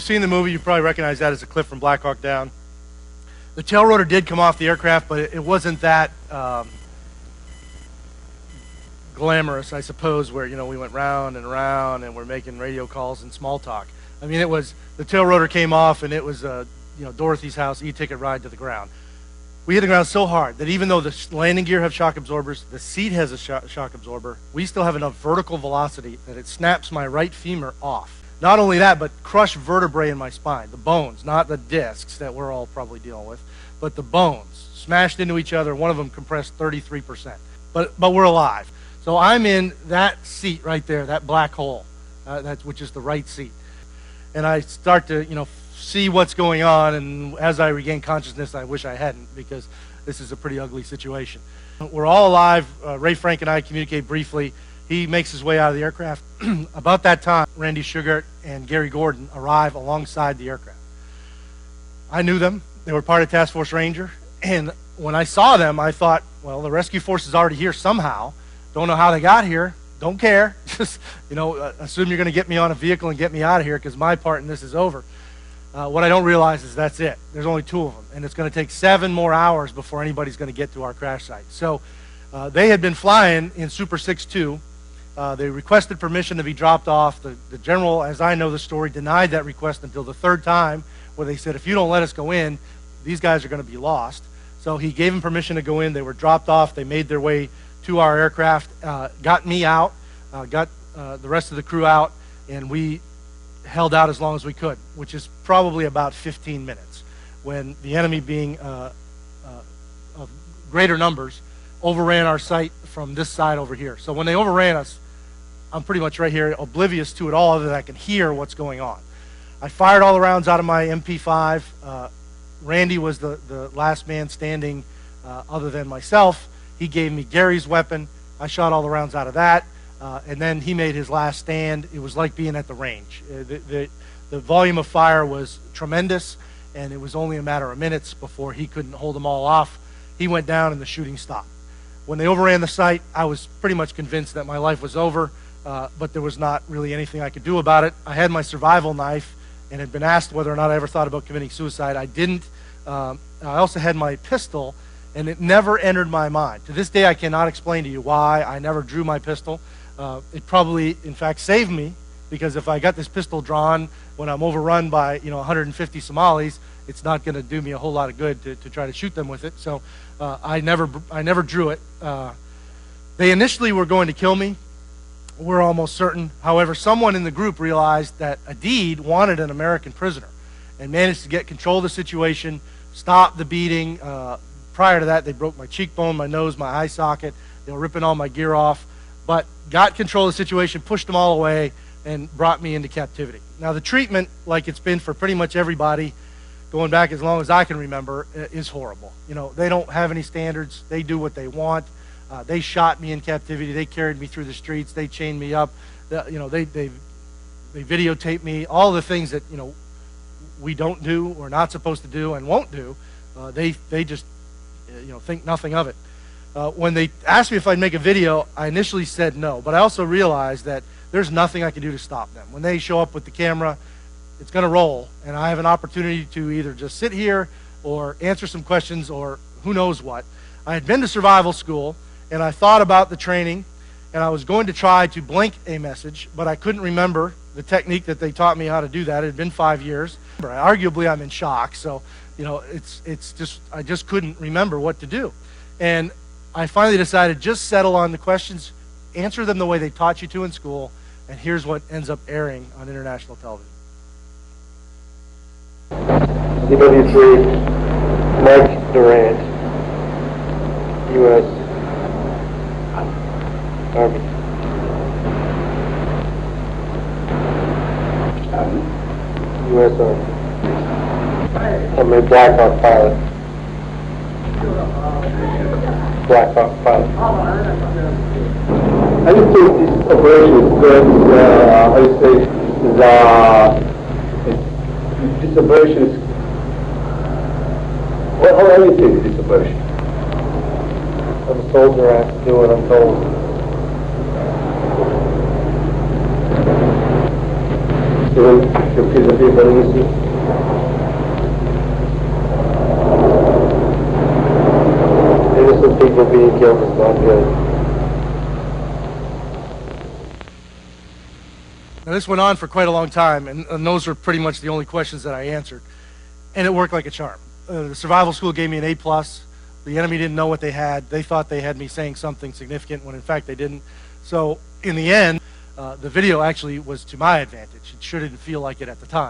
you've seen the movie, you probably recognize that as a clip from Black Hawk Down. The tail rotor did come off the aircraft, but it wasn't that glamorous, I suppose, where, you know, we went round and round and we're making radio calls and small talk. I mean, it was, the tail rotor came off and it was, you know, Dorothy's house, e-ticket ride to the ground. We hit the ground so hard that even though the landing gear have shock absorbers, the seat has a shock absorber, we still have enough vertical velocity that it snaps my right femur off. Not only that, but crushed vertebrae in my spine, the bones, not the discs that we're all probably dealing with, but the bones smashed into each other. One of them compressed 33%. But we're alive. So I'm in that seat right there, that black hole, which is the right seat. And I start to, you know, see what's going on, and as I regain consciousness, I wish I hadn't, because this is a pretty ugly situation. We're all alive. Ray Frank and I communicate briefly. He makes his way out of the aircraft. About that time, Randy Sugart and Gary Gordon arrive alongside the aircraft. I knew them. They were part of Task Force Ranger, and when I saw them, I thought, well, the rescue force is already here somehow. Don't know how they got here. Don't care. Just, you know, assume you're going to get me on a vehicle and get me out of here, because my part in this is over. What I don't realize is that's it. There's only 2 of them, and it's going to take 7 more hours before anybody's going to get to our crash site. So they had been flying in Super 6-2. They requested permission to be dropped off. The general, as I know the story, denied that request until the 3rd time, where they said, if you don't let us go in, these guys are going to be lost. So he gave them permission to go in. They were dropped off. They made their way to our aircraft, got me out, got the rest of the crew out, and we held out as long as we could, which is probably about 15 minutes, when the enemy, being of greater numbers, overran our site from this side over here. So when they overran us, I'm pretty much right here, oblivious to it all, other than I can hear what's going on. I fired all the rounds out of my MP5. Randy was the last man standing other than myself. He gave me Gary's weapon. I shot all the rounds out of that. And then he made his last stand. It was like being at the range. The volume of fire was tremendous, and it was only a matter of minutes before he couldn't hold them all off. He went down and the shooting stopped. When they overran the site, I was pretty much convinced that my life was over, but there was not really anything I could do about it. I had my survival knife and had been asked whether or not I ever thought about committing suicide. I didn't. I also had my pistol, and it never entered my mind. To this day, I cannot explain to you why I never drew my pistol. It probably, in fact, saved me, because if I got this pistol drawn when I'm overrun by, you know, 150 Somalis, it's not going to do me a whole lot of good to try to shoot them with it. So I never drew it. They initially were going to kill me. We're almost certain. However, someone in the group realized that Adid wanted an American prisoner and managed to get control of the situation, stop the beating. Prior to that, they broke my cheekbone, my nose, my eye socket. They were ripping all my gear off, but got control of the situation, pushed them all away, and brought me into captivity. Now, the treatment, like it's been for pretty much everybody going back as long as I can remember, is horrible. You know, they don't have any standards. They do what they want. They shot me in captivity. They carried me through the streets. They chained me up. You know, they videotaped me. All the things that, you know, we don't do, or not supposed to do, and won't do. They just, you know, think nothing of it. When they asked me if I'd make a video, I initially said no, but I also realized that there's nothing I can do to stop them. When they show up with the camera, it's going to roll, and I have an opportunity to either just sit here or answer some questions or who knows what. I had been to survival school, and I thought about the training, and I was going to try to blink a message, but I couldn't remember the technique that they taught me how to do that. It had been 5 years. Arguably, I'm in shock, so, you know, it's just, I just couldn't remember what to do. And I finally decided, just settle on the questions, answer them the way they taught you to in school, and here's what ends up airing on international television. CW3, Mike Durant, U.S. Army. U.S. Army. I'm a Black Hawk pilot. Black Hawk pilot. I just think this operation is good. How do you say? This operation is. Well, how do you think this operation? I'm a soldier. I have to do what I'm told. even to kill the people innocent. Innocent people being killed is not good. Now, this went on for quite a long time, and those were pretty much the only questions that I answered. And it worked like a charm. The survival school gave me an A+. The enemy didn't know what they had. They thought they had me saying something significant when in fact they didn't. So in the end, the video actually was to my advantage. It sure didn't feel like it at the time.